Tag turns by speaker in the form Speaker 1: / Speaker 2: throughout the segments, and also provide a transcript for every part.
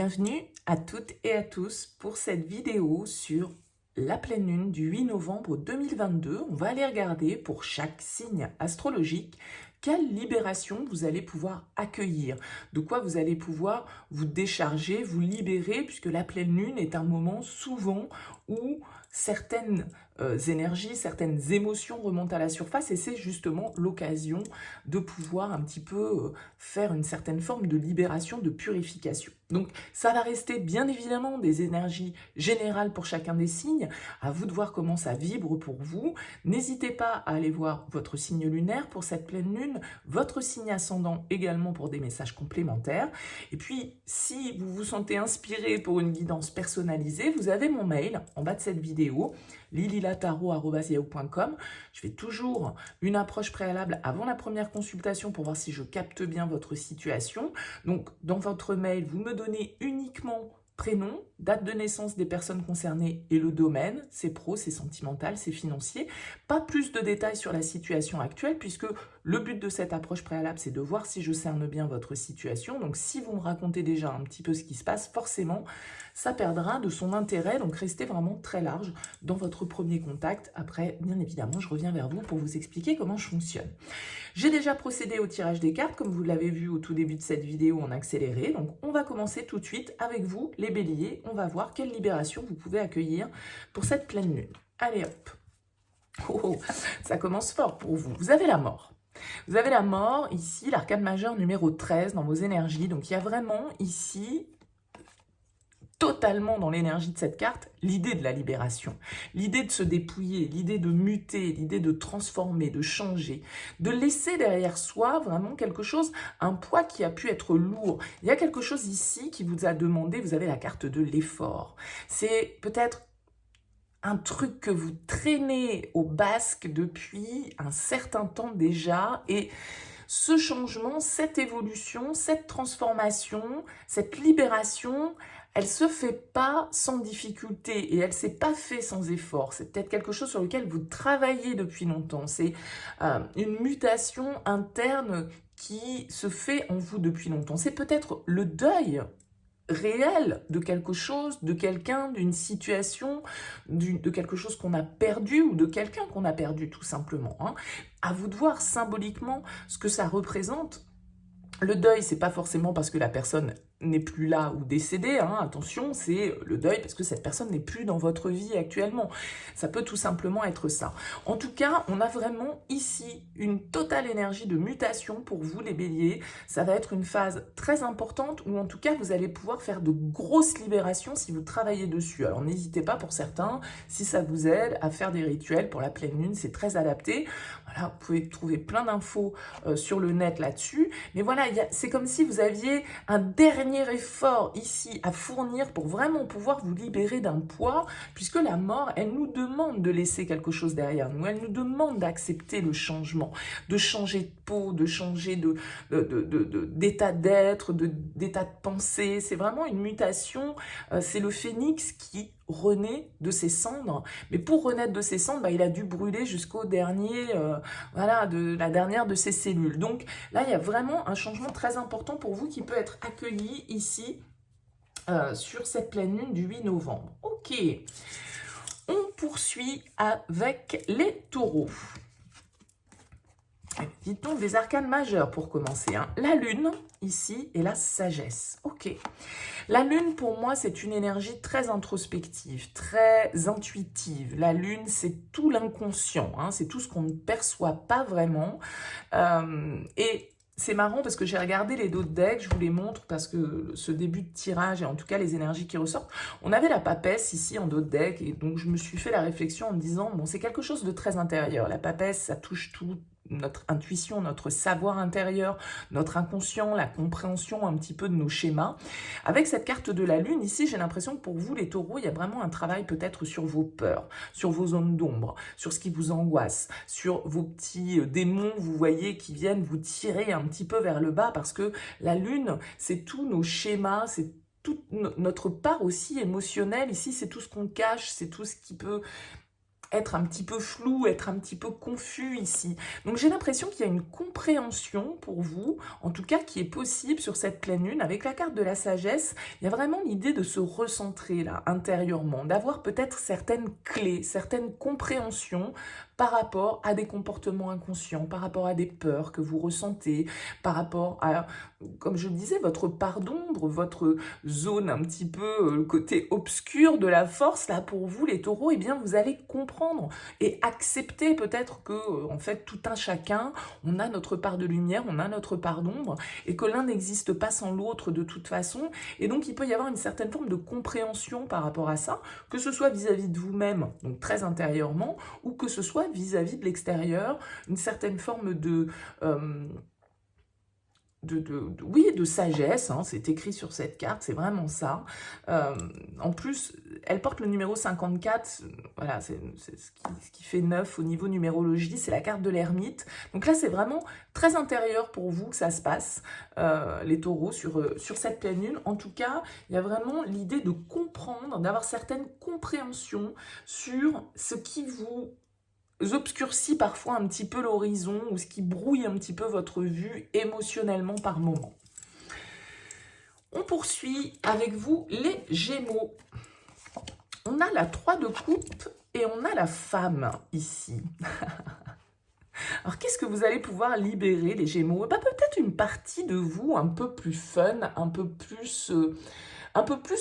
Speaker 1: Bienvenue à toutes et à tous pour cette vidéo sur la pleine lune du 8 novembre 2022. On va aller regarder pour chaque signe astrologique quelle libération vous allez pouvoir accueillir, de quoi vous allez pouvoir vous décharger, vous libérer, puisque la pleine lune est un moment souvent où certaines énergies, certaines émotions remontent à la surface et c'est justement l'occasion de pouvoir un petit peu faire une certaine forme de libération, de purification. Donc ça va rester bien évidemment des énergies générales pour chacun des signes, à vous de voir comment ça vibre pour vous. N'hésitez pas à aller voir votre signe lunaire pour cette pleine lune, votre signe ascendant également pour des messages complémentaires. Et puis si vous vous sentez inspiré pour une guidance personnalisée, vous avez mon mail en bas de cette vidéo, lililataro@yahoo.com. Je fais toujours une approche préalable avant la première consultation pour voir si je capte bien votre situation. Donc, dans votre mail, vous me donnez uniquement prénom, date de naissance des personnes concernées et le domaine, c'est pro, c'est sentimental, c'est financier. Pas plus de détails sur la situation actuelle puisque le but de cette approche préalable, c'est de voir si je cerne bien votre situation. Donc, si vous me racontez déjà un petit peu ce qui se passe, forcément, ça perdra de son intérêt. Donc, restez vraiment très large dans votre premier contact. Après, bien évidemment, je reviens vers vous pour vous expliquer comment je fonctionne. J'ai déjà procédé au tirage des cartes, comme vous l'avez vu au tout début de cette vidéo en accéléré. Donc, on va commencer tout de suite avec vous, les béliers. On va voir quelle libération vous pouvez accueillir pour cette pleine lune. Allez hop. Oh, ça commence fort pour vous. Vous avez la mort. Vous avez la mort, ici, l'arcane majeur numéro 13 dans vos énergies. Donc, il y a vraiment ici, totalement dans l'énergie de cette carte, l'idée de la libération, l'idée de se dépouiller, l'idée de muter, l'idée de transformer, de changer, de laisser derrière soi vraiment quelque chose, un poids qui a pu être lourd. Il y a quelque chose ici qui vous a demandé, vous avez la carte de l'effort. C'est peut-être un truc que vous traînez au basque depuis un certain temps déjà et ce changement, cette évolution, cette transformation, cette libération, elle se fait pas sans difficulté et elle s'est pas fait sans effort. C'est peut-être quelque chose sur lequel vous travaillez depuis longtemps. C'est une mutation interne qui se fait en vous depuis longtemps. C'est peut-être le deuil réel de quelque chose, de quelqu'un, d'une situation, de quelque chose qu'on a perdu ou de quelqu'un qu'on a perdu tout simplement. Hein. À vous de voir symboliquement ce que ça représente. Le deuil, c'est pas forcément parce que la personne n'est plus là ou décédée, hein, attention, c'est le deuil parce que cette personne n'est plus dans votre vie actuellement. Ça peut tout simplement être ça. En tout cas, on a vraiment ici une totale énergie de mutation pour vous les béliers. Ça va être une phase très importante où en tout cas, vous allez pouvoir faire de grosses libérations si vous travaillez dessus. Alors n'hésitez pas pour certains, si ça vous aide à faire des rituels pour la pleine lune, c'est très adapté. Voilà, vous pouvez trouver plein d'infos sur le net là-dessus. Mais voilà, c'est comme si vous aviez un dernier effort ici à fournir pour vraiment pouvoir vous libérer d'un poids, puisque la mort, elle nous demande de laisser quelque chose derrière nous, elle nous demande d'accepter le changement, de changer de peau, de changer d'état d'être, d'état de pensée. C'est vraiment une mutation, c'est le phénix qui renaît de ses cendres, mais pour renaître de ses cendres, il a dû brûler jusqu'au dernier, voilà, de la dernière de ses cellules. Donc là, il y a vraiment un changement très important pour vous qui peut être accueilli ici sur cette pleine lune du 8 novembre. Ok, on poursuit avec les taureaux. Dites-donc des arcanes majeurs pour commencer. Hein. La lune, ici, et la sagesse. Ok. La lune, pour moi, c'est une énergie très introspective, très intuitive. La lune, c'est tout l'inconscient. Hein. C'est tout ce qu'on ne perçoit pas vraiment. Et c'est marrant parce que j'ai regardé les dos de deck, je vous les montre parce que ce début de tirage et en tout cas les énergies qui ressortent, on avait la papesse ici en dos de deck et donc je me suis fait la réflexion en me disant, bon, c'est quelque chose de très intérieur. La papesse, ça touche tout, notre intuition, notre savoir intérieur, notre inconscient, la compréhension un petit peu de nos schémas. Avec cette carte de la lune, ici, j'ai l'impression que pour vous, les taureaux, il y a vraiment un travail peut-être sur vos peurs, sur vos zones d'ombre, sur ce qui vous angoisse, sur vos petits démons, vous voyez, qui viennent vous tirer un petit peu vers le bas, parce que la lune, c'est tous nos schémas, c'est toute notre part aussi émotionnelle. Ici, c'est tout ce qu'on cache, c'est tout ce qui peut être un petit peu flou, être un petit peu confus ici. Donc j'ai l'impression qu'il y a une compréhension pour vous, en tout cas qui est possible sur cette pleine lune. Avec la carte de la sagesse, il y a vraiment l'idée de se recentrer là, intérieurement, d'avoir peut-être certaines clés, certaines compréhensions par rapport à des comportements inconscients, par rapport à des peurs que vous ressentez, par rapport à, comme je le disais, votre part d'ombre, votre zone un petit peu, le côté obscur de la force, là pour vous les taureaux, eh bien vous allez comprendre et accepter peut-être que, en fait, tout un chacun, on a notre part de lumière, on a notre part d'ombre, et que l'un n'existe pas sans l'autre de toute façon, et donc il peut y avoir une certaine forme de compréhension par rapport à ça, que ce soit vis-à-vis de vous-même, donc très intérieurement, ou que ce soit vis-à-vis de l'extérieur, une certaine forme oui, de sagesse, hein, c'est écrit sur cette carte, c'est vraiment ça. En plus, elle porte le numéro 54, voilà, c'est ce qui fait 9 au niveau numérologie, c'est la carte de l'ermite. Donc là, c'est vraiment très intérieur pour vous que ça se passe, les taureaux, sur cette pleine lune. En tout cas, il y a vraiment l'idée de comprendre, d'avoir certaines compréhensions sur ce qui vous obscurcit parfois un petit peu l'horizon ou ce qui brouille un petit peu votre vue émotionnellement par moment. On poursuit avec vous les Gémeaux. On a la 3 de coupe et on a la femme ici. Alors, qu'est-ce que vous allez pouvoir libérer, les Gémeaux? Peut-être une partie de vous un peu plus fun, un peu plus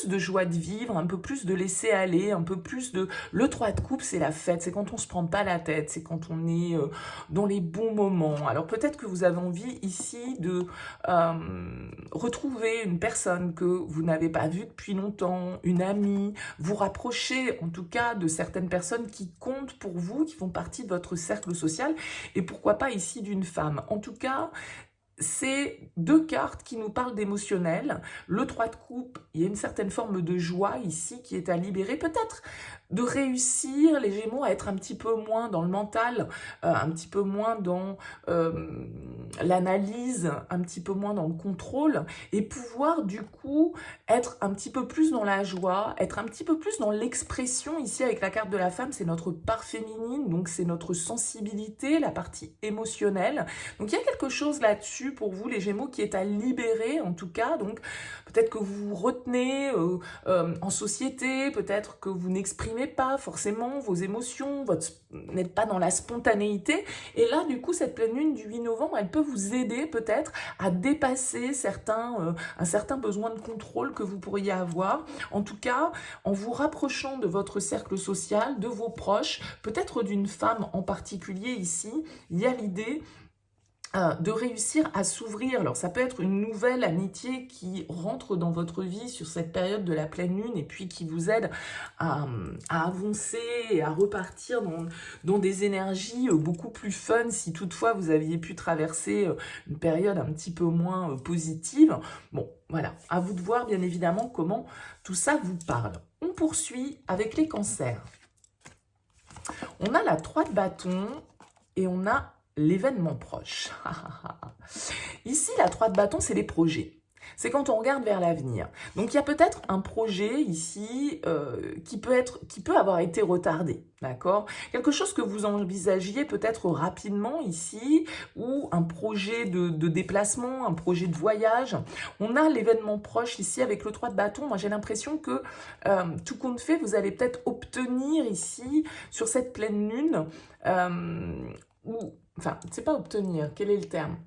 Speaker 1: de joie de vivre, un peu plus de laisser aller, un peu plus de... Le 3 de coupe, c'est la fête, c'est quand on se prend pas la tête, c'est quand on est dans les bons moments. Alors peut-être que vous avez envie ici de retrouver une personne que vous n'avez pas vue depuis longtemps, une amie, vous rapprocher en tout cas de certaines personnes qui comptent pour vous, qui font partie de votre cercle social, et pourquoi pas ici d'une femme. En tout cas, c'est deux cartes qui nous parlent d'émotionnel. Le 3 de coupe, il y a une certaine forme de joie ici qui est à libérer. Peut-être de réussir, les Gémeaux, à être un petit peu moins dans le mental, un petit peu moins dans l'analyse, un petit peu moins dans le contrôle, et pouvoir du coup être un petit peu plus dans la joie, être un petit peu plus dans l'expression. Ici, avec la carte de la femme, c'est notre part féminine, donc c'est notre sensibilité, la partie émotionnelle. Donc il y a quelque chose là-dessus pour vous, les Gémeaux, qui est à libérer, en tout cas. Donc peut-être que vous vous retenez en société, peut-être que vous n'exprimez pas forcément vos émotions, n'êtes pas dans la spontanéité. Et là, du coup, cette pleine lune du 8 novembre, elle peut vous aider peut-être à dépasser un certain besoin de contrôle que vous pourriez avoir. En tout cas, en vous rapprochant de votre cercle social, de vos proches, peut-être d'une femme en particulier ici, il y a l'idée de réussir à s'ouvrir. Alors ça peut être une nouvelle amitié qui rentre dans votre vie sur cette période de la pleine lune et puis qui vous aide à avancer et à repartir dans des énergies beaucoup plus fun si toutefois vous aviez pu traverser une période un petit peu moins positive. Bon, voilà, à vous de voir bien évidemment comment tout ça vous parle. On poursuit avec les cancers. On a la 3 de bâton et on a l'événement proche. Ici, la 3 de bâton, c'est les projets. C'est quand on regarde vers l'avenir. Donc, il y a peut-être un projet ici qui peut avoir été retardé, d'accord? Quelque chose que vous envisagiez peut-être rapidement ici, ou un projet de déplacement, un projet de voyage. On a l'événement proche ici avec le 3 de bâton. Moi, j'ai l'impression que tout compte fait, vous allez peut-être obtenir ici, sur cette pleine lune, enfin, c'est pas obtenir, quel est le terme?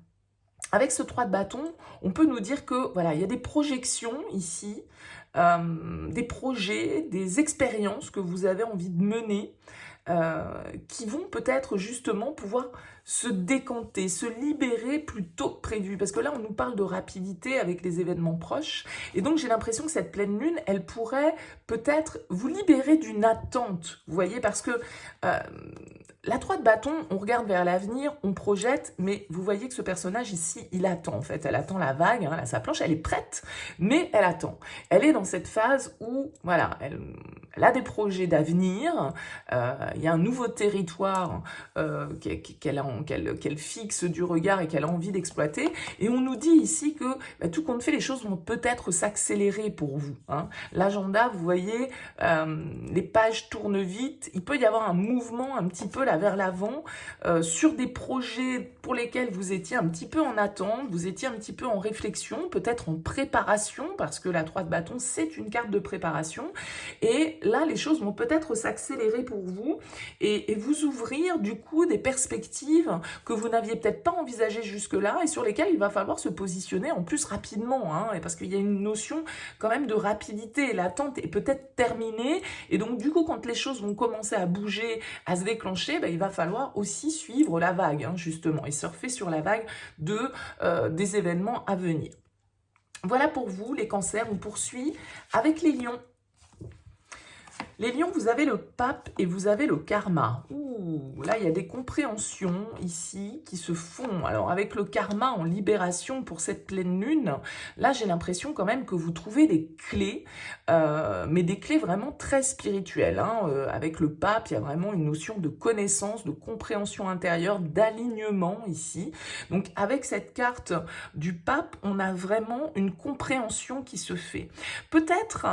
Speaker 1: Avec ce 3 de bâton, on peut nous dire que voilà, il y a des projections ici, des projets, des expériences que vous avez envie de mener, qui vont peut-être justement pouvoir se décanter, se libérer plus tôt que prévu. Parce que là, on nous parle de rapidité avec les événements proches. Et donc, j'ai l'impression que cette pleine lune, elle pourrait peut-être vous libérer d'une attente. Vous voyez, parce que La 3 de bâton, on regarde vers l'avenir, on projette, mais vous voyez que ce personnage ici, il attend en fait. Elle attend la vague, hein, sa planche, elle est prête, mais elle attend. Elle est dans cette phase où, voilà, elle a des projets d'avenir, il y a un nouveau territoire qu'elle fixe du regard et qu'elle a envie d'exploiter. Et on nous dit ici que bah, tout compte fait, les choses vont peut-être s'accélérer pour vous. Hein. L'agenda, vous voyez, les pages tournent vite, il peut y avoir un mouvement un petit peu là vers l'avant, sur des projets pour lesquels vous étiez un petit peu en attente, vous étiez un petit peu en réflexion, peut-être en préparation, parce que la 3 de bâton, c'est une carte de préparation, et là, les choses vont peut-être s'accélérer pour vous, et vous ouvrir du coup des perspectives que vous n'aviez peut-être pas envisagées jusque-là, et sur lesquelles il va falloir se positionner en plus rapidement, hein, parce qu'il y a une notion quand même de rapidité, l'attente est peut-être terminée, et donc du coup, quand les choses vont commencer à bouger, à se déclencher, ben, il va falloir aussi suivre la vague, hein, justement, et surfer sur la vague des événements à venir. Voilà pour vous, les cancers. On poursuit avec les lions. Les lions, vous avez le pape et vous avez le karma. Ouh, là, il y a des compréhensions ici qui se font. Alors, avec le karma en libération pour cette pleine lune, là, j'ai l'impression quand même que vous trouvez des clés, mais des clés vraiment très spirituelles. Hein. Avec le pape, il y a vraiment une notion de connaissance, de compréhension intérieure, d'alignement ici. Donc, avec cette carte du pape, on a vraiment une compréhension qui se fait. Peut-être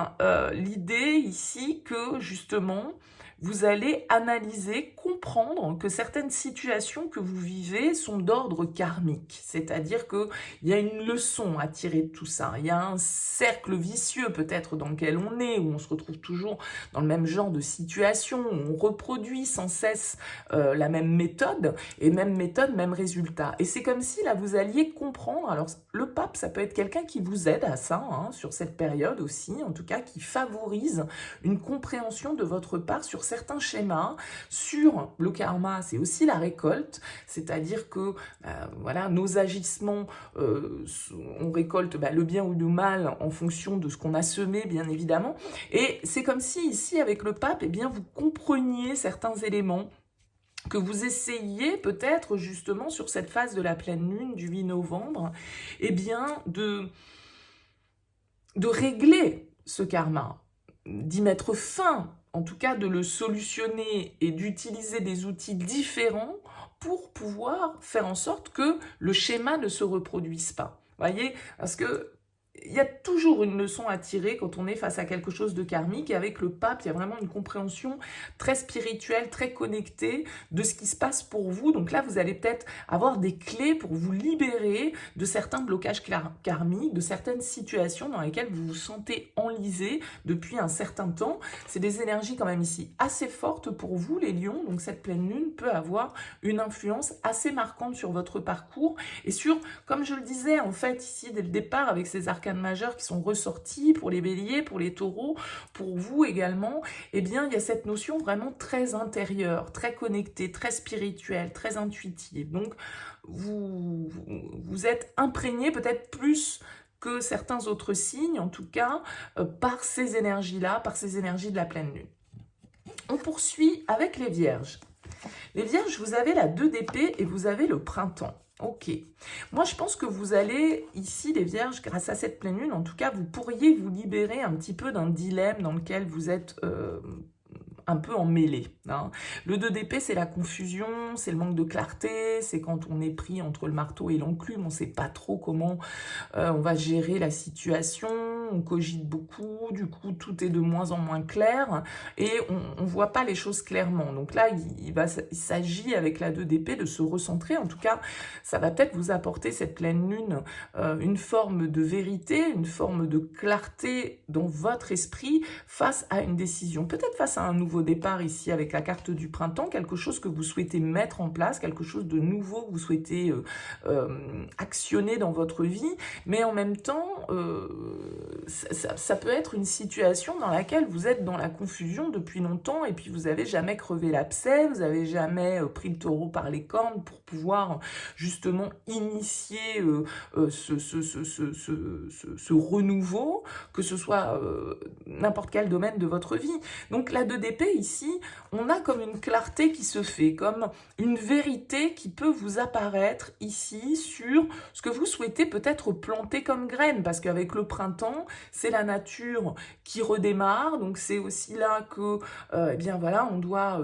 Speaker 1: l'idée ici que justement, vous allez analyser, comprendre que certaines situations que vous vivez sont d'ordre karmique. C'est-à-dire qu'il y a une leçon à tirer de tout ça. Il y a un cercle vicieux peut-être dans lequel on est, où on se retrouve toujours dans le même genre de situation, où on reproduit sans cesse la même méthode, et même méthode, même résultat. Et c'est comme si là, vous alliez comprendre. Alors, le pape, ça peut être quelqu'un qui vous aide à ça, hein, sur cette période aussi, en tout cas, qui favorise une compréhension de votre part sur certains schémas. Sur le karma, c'est aussi la récolte, c'est-à-dire que voilà, nos agissements, on récolte le bien ou le mal en fonction de ce qu'on a semé, bien évidemment. Et c'est comme si ici, avec le pape, eh bien, vous compreniez certains éléments que vous essayiez peut-être justement sur cette phase de la pleine lune du 8 novembre, eh bien, de régler ce karma, d'y mettre fin, en tout cas de le solutionner et d'utiliser des outils différents pour pouvoir faire en sorte que le schéma ne se reproduise pas. Voyez, parce que il y a toujours une leçon à tirer quand on est face à quelque chose de karmique, et avec le pape, il y a vraiment une compréhension très spirituelle, très connectée de ce qui se passe pour vous. Donc là, vous allez peut-être avoir des clés pour vous libérer de certains blocages karmiques, de certaines situations dans lesquelles vous vous sentez enlisé depuis un certain temps. C'est des énergies quand même ici assez fortes pour vous, les lions, donc cette pleine lune peut avoir une influence assez marquante sur votre parcours et sur, comme je le disais, en fait, ici, dès le départ, avec ces arcanes majeurs qui sont ressortis pour les béliers, pour les taureaux, pour vous également, eh bien, il y a cette notion vraiment très intérieure, très connectée, très spirituelle, très intuitive. Donc, vous êtes imprégné peut-être plus que certains autres signes, en tout cas, par ces énergies-là, par ces énergies de la pleine lune. On poursuit avec les vierges. Les vierges, vous avez la 2 d'épée et vous avez le printemps. Ok. Moi, je pense que vous allez, ici, les vierges, grâce à cette pleine lune, en tout cas, vous pourriez vous libérer un petit peu d'un dilemme dans lequel vous êtes un peu emmêlé. Hein. Le 2 d'épée, c'est la confusion, c'est le manque de clarté, c'est quand on est pris entre le marteau et l'enclume, on ne sait pas trop comment on va gérer la situation, on cogite beaucoup, du coup tout est de moins en moins clair et on ne voit pas les choses clairement. Donc là, il s'agit avec la 2 d'épée de se recentrer, en tout cas, ça va peut-être vous apporter cette pleine lune, une forme de vérité, une forme de clarté dans votre esprit face à une décision, peut-être face à un nouveau départ ici avec la carte du printemps, quelque chose que vous souhaitez mettre en place, quelque chose de nouveau que vous souhaitez actionner dans votre vie, mais en même temps, ça peut être une situation dans laquelle vous êtes dans la confusion depuis longtemps et puis vous n'avez jamais crevé l'abcès, vous n'avez jamais pris le taureau par les cornes pour pouvoir justement initier ce renouveau, que ce soit n'importe quel domaine de votre vie. Donc la 2 d'épée ici, on a comme une clarté qui se fait, comme une vérité qui peut vous apparaître ici sur ce que vous souhaitez peut-être planter comme graine, parce qu'avec le printemps, c'est la nature qui redémarre, donc c'est aussi là que, eh bien voilà, on doit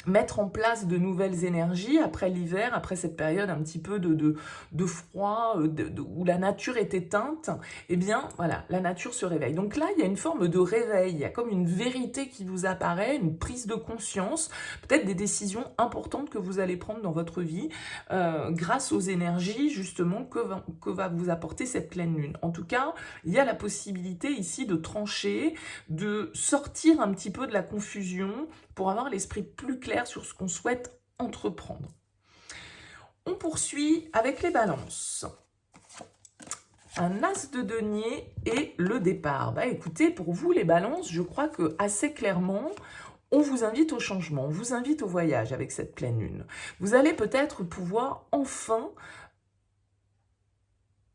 Speaker 1: mettre en place de nouvelles énergies après l'hiver, après cette période un petit peu de froid, où la nature est éteinte, eh bien voilà, la nature se réveille. Donc là, il y a une forme de réveil, il y a comme une vérité qui vous apparaît, une prise de conscience, peut-être des décisions importantes que vous allez prendre dans votre vie, grâce aux énergies justement que va vous apporter cette pleine lune. En tout cas, il y a la possibilité ici de trancher, de sortir un petit peu de la confusion, pour avoir l'esprit plus clair sur ce qu'on souhaite entreprendre. On poursuit avec les balances. Un as de denier et le départ. Bah écoutez, pour vous les balances, je crois que assez clairement, on vous invite au changement, on vous invite au voyage avec cette pleine lune. Vous allez peut-être pouvoir enfin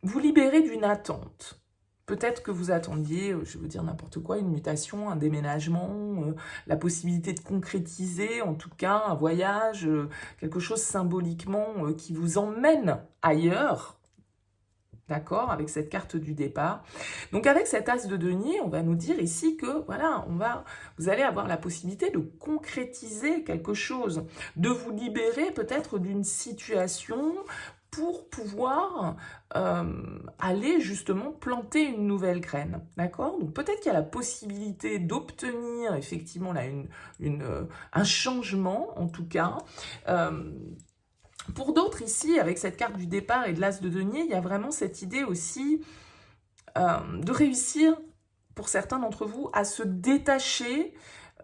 Speaker 1: vous libérer d'une attente. Peut-être que vous attendiez, je vais vous dire n'importe quoi, une mutation, un déménagement, la possibilité de concrétiser, en tout cas, un voyage, quelque chose symboliquement qui vous emmène ailleurs, d'accord, avec cette carte du départ. Donc avec cet as de denier, on va nous dire ici que, voilà, vous allez avoir la possibilité de concrétiser quelque chose, de vous libérer peut-être d'une situation pour pouvoir aller justement planter une nouvelle graine, d'accord? Donc peut-être qu'il y a la possibilité d'obtenir effectivement là un changement, en tout cas. Pour d'autres ici, avec cette carte du départ et de l'as de denier, il y a vraiment cette idée aussi de réussir, pour certains d'entre vous, à se détacher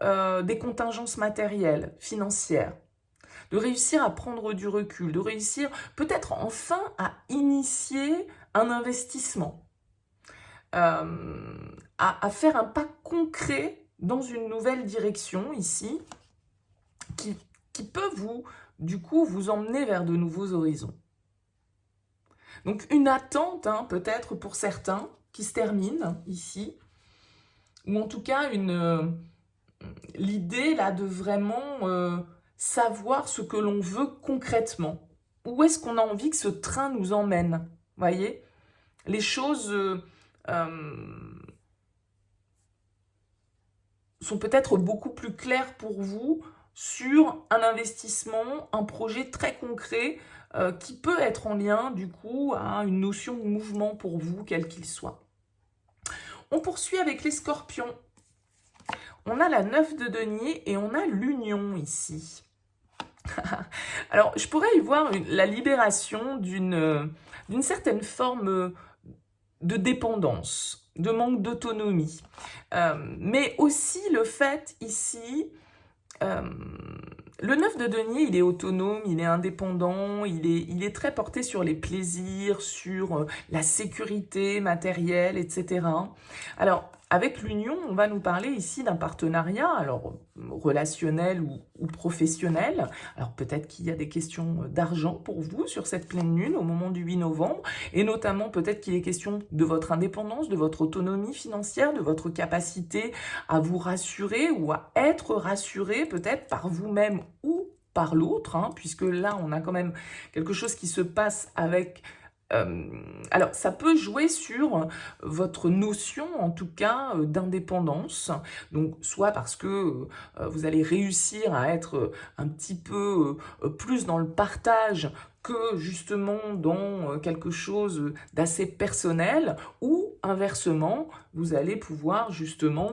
Speaker 1: des contingences matérielles, financières, de réussir à prendre du recul, de réussir peut-être enfin à initier un investissement, à faire un pas concret dans une nouvelle direction ici, qui peut du coup, vous emmener vers de nouveaux horizons. Donc une attente, hein, peut-être pour certains, qui se termine ici, ou en tout cas l'idée là de vraiment savoir ce que l'on veut concrètement. Où est-ce qu'on a envie que ce train nous emmène? Voyez, les choses sont peut-être beaucoup plus claires pour vous sur un investissement, un projet très concret qui peut être en lien du coup à une notion de mouvement pour vous, quel qu'il soit. On poursuit avec les scorpions. On a la 9 de denier et on a l'union ici. Alors, je pourrais y voir la libération d'une certaine forme de dépendance, de manque d'autonomie. Mais aussi le fait ici, le 9 de denier, il est autonome, il est indépendant, il est très porté sur les plaisirs, sur la sécurité matérielle, etc. Alors, avec l'union, on va nous parler ici d'un partenariat, alors relationnel ou professionnel. Alors peut-être qu'il y a des questions d'argent pour vous sur cette pleine lune au moment du 8 novembre, et notamment peut-être qu'il est question de votre indépendance, de votre autonomie financière, de votre capacité à vous rassurer ou à être rassuré peut-être par vous-même ou par l'autre, hein, puisque là on a quand même quelque chose qui se passe avec... alors, ça peut jouer sur votre notion, en tout cas, d'indépendance. Donc, soit parce que vous allez réussir à être un petit peu plus dans le partage que justement dans quelque chose d'assez personnel, ou inversement, vous allez pouvoir justement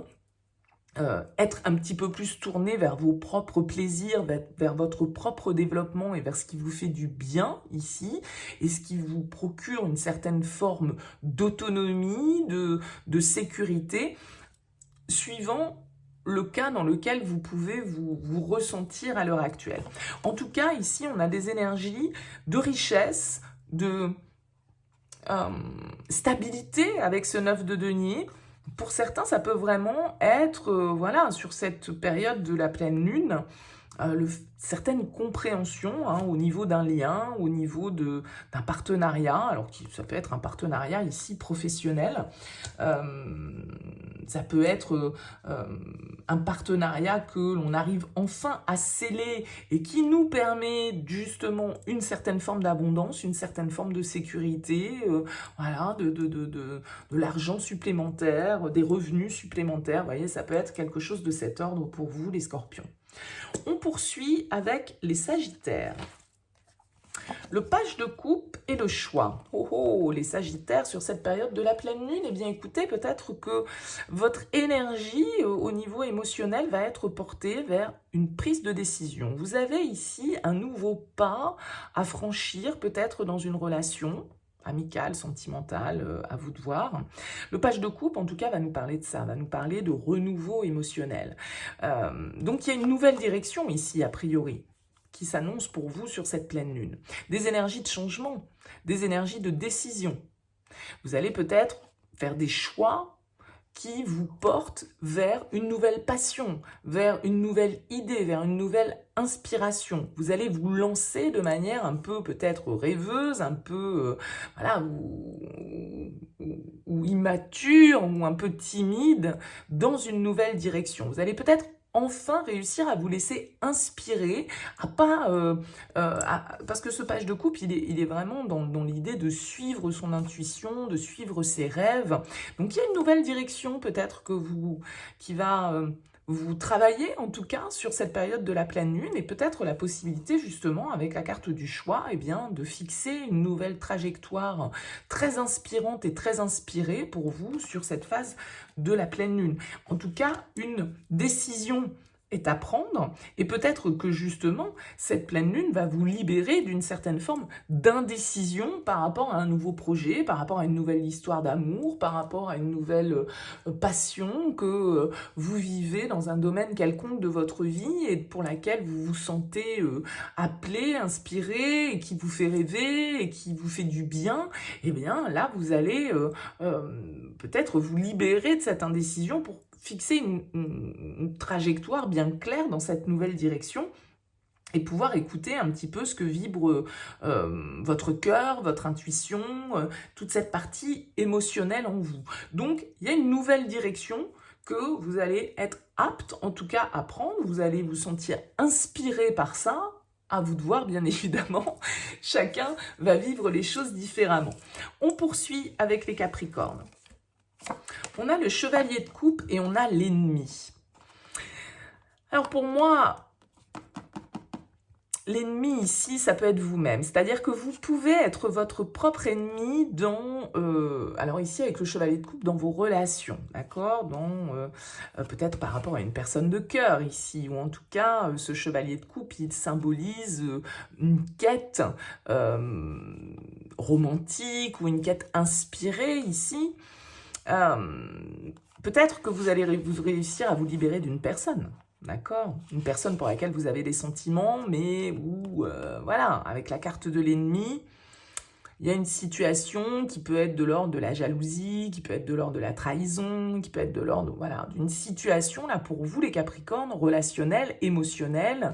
Speaker 1: être un petit peu plus tourné vers vos propres plaisirs, vers votre propre développement et vers ce qui vous fait du bien ici, et ce qui vous procure une certaine forme d'autonomie, de sécurité, suivant le cas dans lequel vous pouvez vous ressentir à l'heure actuelle. En tout cas, ici, on a des énergies de richesse, stabilité avec ce 9 de denier. Pour certains, ça peut vraiment être, voilà, sur cette période de la pleine lune, certaines compréhensions au niveau d'un lien, au niveau d'un partenariat, alors ça peut être un partenariat ici professionnel, ça peut être un partenariat que l'on arrive enfin à sceller et qui nous permet justement une certaine forme d'abondance, une certaine forme de sécurité, voilà, de l'argent supplémentaire, des revenus supplémentaires, vous voyez, ça peut être quelque chose de cet ordre pour vous les scorpions. On poursuit avec les sagittaires. Le page de coupe et le choix. Oh oh, les sagittaires sur cette période de la pleine lune, eh bien écoutez, peut-être que votre énergie au niveau émotionnel va être portée vers une prise de décision. Vous avez ici un nouveau pas à franchir, peut-être dans une relation amicale, sentimentale, à vous de voir. Le page de coupe, en tout cas, va nous parler de ça, va nous parler de renouveau émotionnel. Donc, il y a une nouvelle direction ici, a priori, qui s'annonce pour vous sur cette pleine lune. Des énergies de changement, des énergies de décision. Vous allez peut-être faire des choix qui vous portent vers une nouvelle passion, vers une nouvelle idée, vers une nouvelle inspiration. Vous allez vous lancer de manière un peu peut-être rêveuse, un peu voilà, ou immature, ou un peu timide, dans une nouvelle direction. Vous allez peut-être enfin réussir à vous laisser inspirer, à pas parce que ce page de coupe, il est vraiment dans l'idée de suivre son intuition, de suivre ses rêves. Donc il y a une nouvelle direction peut-être qui va vous travaillez en tout cas sur cette période de la pleine lune et peut-être la possibilité justement avec la carte du choix eh bien, de fixer une nouvelle trajectoire très inspirante et très inspirée pour vous sur cette phase de la pleine lune. En tout cas, une décision est à prendre et peut-être que justement cette pleine lune va vous libérer d'une certaine forme d'indécision par rapport à un nouveau projet, par rapport à une nouvelle histoire d'amour, par rapport à une nouvelle passion que vous vivez dans un domaine quelconque de votre vie et pour laquelle vous vous sentez appelé, inspiré et qui vous fait rêver et qui vous fait du bien. Eh bien là vous allez peut-être vous libérer de cette indécision pour fixer une trajectoire bien claire dans cette nouvelle direction et pouvoir écouter un petit peu ce que vibre votre cœur, votre intuition, toute cette partie émotionnelle en vous. Donc, il y a une nouvelle direction que vous allez être apte, en tout cas, à prendre. Vous allez vous sentir inspiré par ça. À vous de voir, bien évidemment. Chacun va vivre les choses différemment. On poursuit avec les Capricornes. On a le chevalier de coupe et on a l'ennemi. Alors pour moi, l'ennemi ici, ça peut être vous-même. C'est-à-dire que vous pouvez être votre propre ennemi dans, alors ici avec le chevalier de coupe, dans vos relations, d'accord, peut-être par rapport à une personne de cœur ici, ou en tout cas, ce chevalier de coupe, il symbolise une quête romantique ou une quête inspirée ici. Peut-être que vous allez réussir à vous libérer d'une personne, d'accord? Une personne pour laquelle vous avez des sentiments, mais où, voilà, avec la carte de l'ennemi, il y a une situation qui peut être de l'ordre de la jalousie, qui peut être de l'ordre de la trahison, qui peut être de l'ordre, voilà, d'une situation, là, pour vous, les Capricornes, relationnelle, émotionnelle,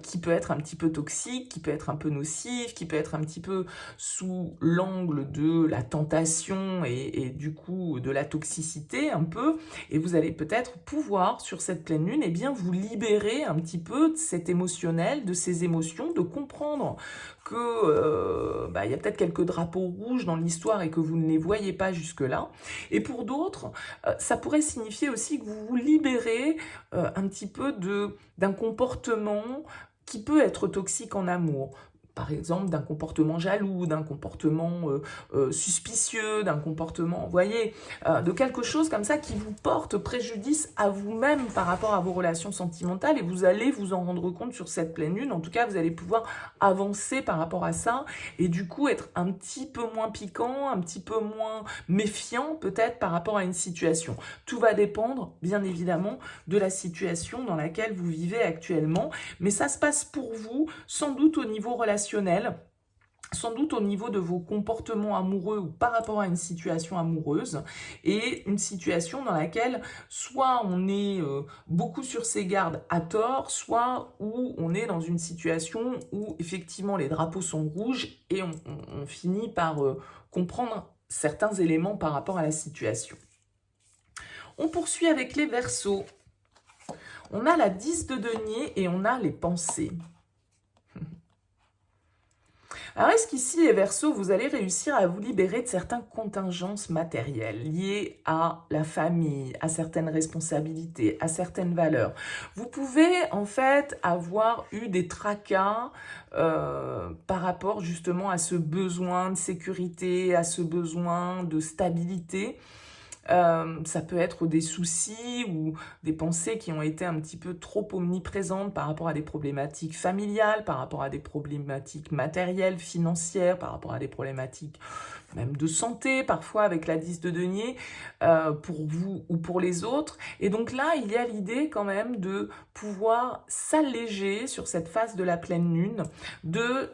Speaker 1: qui peut être un petit peu toxique, qui peut être un peu nocif, qui peut être un petit peu sous l'angle de la tentation et du coup, de la toxicité, un peu. Et vous allez peut-être pouvoir, sur cette pleine lune, eh bien, vous libérer un petit peu de cet émotionnel, de ces émotions, de comprendre que il y a peut-être quelques drapeaux rouges dans l'histoire et que vous ne les voyez pas jusque-là. Et pour d'autres, ça pourrait signifier aussi que vous vous libérez un petit peu d'un comportement qui peut être toxique en amour. Par exemple, d'un comportement jaloux, d'un comportement suspicieux, d'un comportement, vous voyez, de quelque chose comme ça qui vous porte préjudice à vous-même par rapport à vos relations sentimentales et vous allez vous en rendre compte sur cette pleine lune. En tout cas, vous allez pouvoir avancer par rapport à ça et du coup être un petit peu moins piquant, un petit peu moins méfiant peut-être par rapport à une situation. Tout va dépendre, bien évidemment, de la situation dans laquelle vous vivez actuellement, mais ça se passe pour vous sans doute au niveau relationnel sans doute au niveau de vos comportements amoureux ou par rapport à une situation amoureuse, et une situation dans laquelle soit on est beaucoup sur ses gardes à tort, soit où on est dans une situation où effectivement les drapeaux sont rouges et on finit par comprendre certains éléments par rapport à la situation. On poursuit avec les Verseaux. On a la 10 de denier et on a les pensées. Alors, est-ce qu'ici, les Verseaux, vous allez réussir à vous libérer de certaines contingences matérielles liées à la famille, à certaines responsabilités, à certaines valeurs? Vous pouvez, en fait, avoir eu des tracas par rapport justement à ce besoin de sécurité, à ce besoin de stabilité. Ça peut être des soucis ou des pensées qui ont été un petit peu trop omniprésentes par rapport à des problématiques familiales, par rapport à des problématiques matérielles, financières, par rapport à des problématiques même de santé, parfois avec la 10 de denier, pour vous ou pour les autres. Et donc là, il y a l'idée quand même de pouvoir s'alléger sur cette phase de la pleine lune, de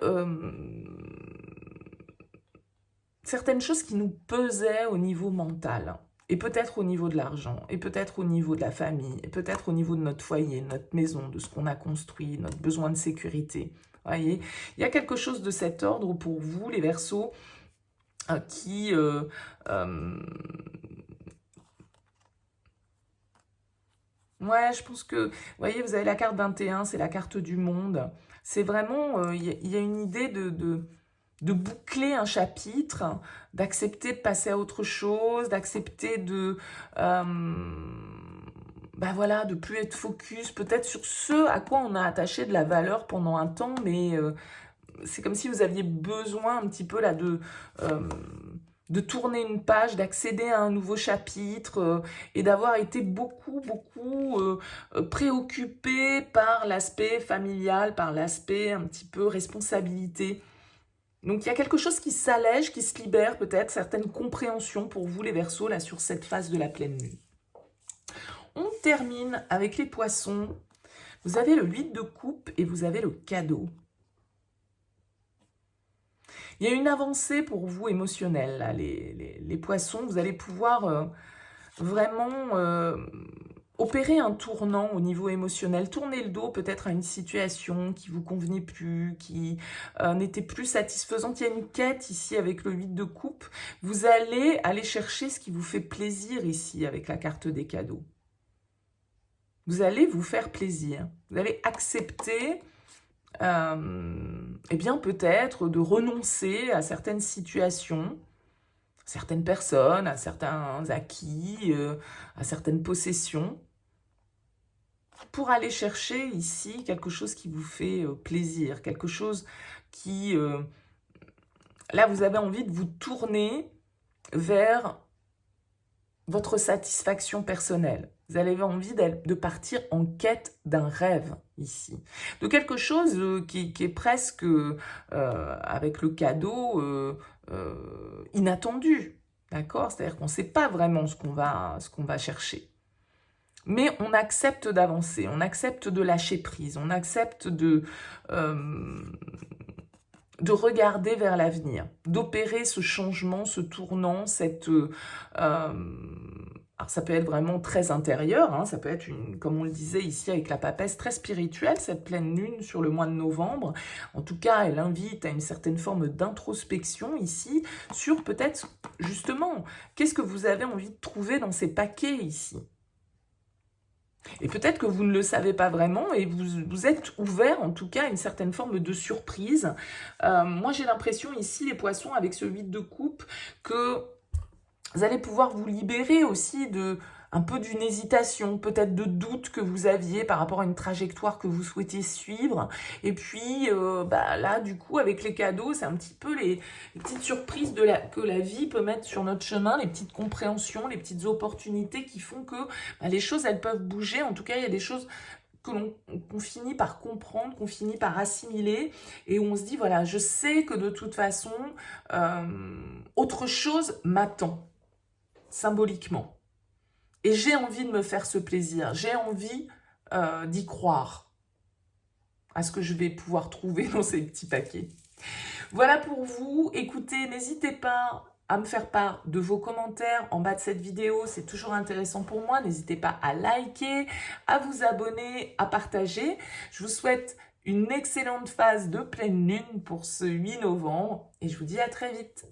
Speaker 1: certaines choses qui nous pesaient au niveau mental. Et peut-être au niveau de l'argent, et peut-être au niveau de la famille, et peut-être au niveau de notre foyer, notre maison, de ce qu'on a construit, notre besoin de sécurité. Voyez, il y a quelque chose de cet ordre pour vous, les Verseaux, qui... ouais, je pense que... Vous voyez, vous avez la carte 21, c'est la carte du monde. C'est vraiment... Il y a une idée de boucler un chapitre, d'accepter de passer à autre chose, d'accepter de, voilà, de plus être focus peut-être sur ce à quoi on a attaché de la valeur pendant un temps, mais c'est comme si vous aviez besoin un petit peu là de tourner une page, d'accéder à un nouveau chapitre et d'avoir été beaucoup préoccupé par l'aspect familial, par l'aspect un petit peu responsabilité. Donc, il y a quelque chose qui s'allège, qui se libère, peut-être, certaines compréhensions pour vous, les Verseaux, là, sur cette phase de la pleine lune. On termine avec les Poissons. Vous avez le 8 de coupe et vous avez le cadeau. Il y a une avancée pour vous émotionnelle, là, les Poissons. Vous allez pouvoir vraiment... opérer un tournant au niveau émotionnel, tourner le dos peut-être à une situation qui vous convenait plus, qui n'était plus satisfaisante. Il y a une quête ici avec le 8 de coupe. Vous allez aller chercher ce qui vous fait plaisir ici avec la carte des cadeaux. Vous allez vous faire plaisir. Vous allez accepter, eh bien peut-être de renoncer à certaines situations, certaines personnes, à certains acquis, à certaines possessions, pour aller chercher ici quelque chose qui vous fait plaisir, quelque chose qui... là, vous avez envie de vous tourner vers votre satisfaction personnelle. Vous avez envie de partir en quête d'un rêve ici. De quelque chose qui est presque, avec le cadeau, inattendu. D'accord? C'est-à-dire qu'on ne sait pas vraiment ce qu'on va chercher. Mais on accepte d'avancer, on accepte de lâcher prise, on accepte de regarder vers l'avenir, d'opérer ce changement, ce tournant, cette... alors ça peut être vraiment très intérieur, hein, ça peut être, comme on le disait ici avec la papesse, très spirituelle, cette pleine lune sur le mois de novembre. En tout cas, elle invite à une certaine forme d'introspection ici, sur peut-être, justement, qu'est-ce que vous avez envie de trouver dans ces paquets ici. Et peut-être que vous ne le savez pas vraiment et vous êtes ouvert en tout cas à une certaine forme de surprise. Moi j'ai l'impression ici, les Poissons, avec ce 8 de coupe, que vous allez pouvoir vous libérer aussi un peu d'une hésitation, peut-être de doute que vous aviez par rapport à une trajectoire que vous souhaitiez suivre. Et puis là, du coup, avec les cadeaux, c'est un petit peu les petites surprises que la vie peut mettre sur notre chemin, les petites compréhensions, les petites opportunités qui font que les choses, elles peuvent bouger. En tout cas, il y a des choses qu'on finit par comprendre, qu'on finit par assimiler, et où on se dit, voilà, je sais que de toute façon, autre chose m'attend, symboliquement. Et j'ai envie de me faire ce plaisir, j'ai envie d'y croire à ce que je vais pouvoir trouver dans ces petits paquets. Voilà pour vous. Écoutez, n'hésitez pas à me faire part de vos commentaires en bas de cette vidéo. C'est toujours intéressant pour moi. N'hésitez pas à liker, à vous abonner, à partager. Je vous souhaite une excellente phase de pleine lune pour ce 8 novembre et je vous dis à très vite.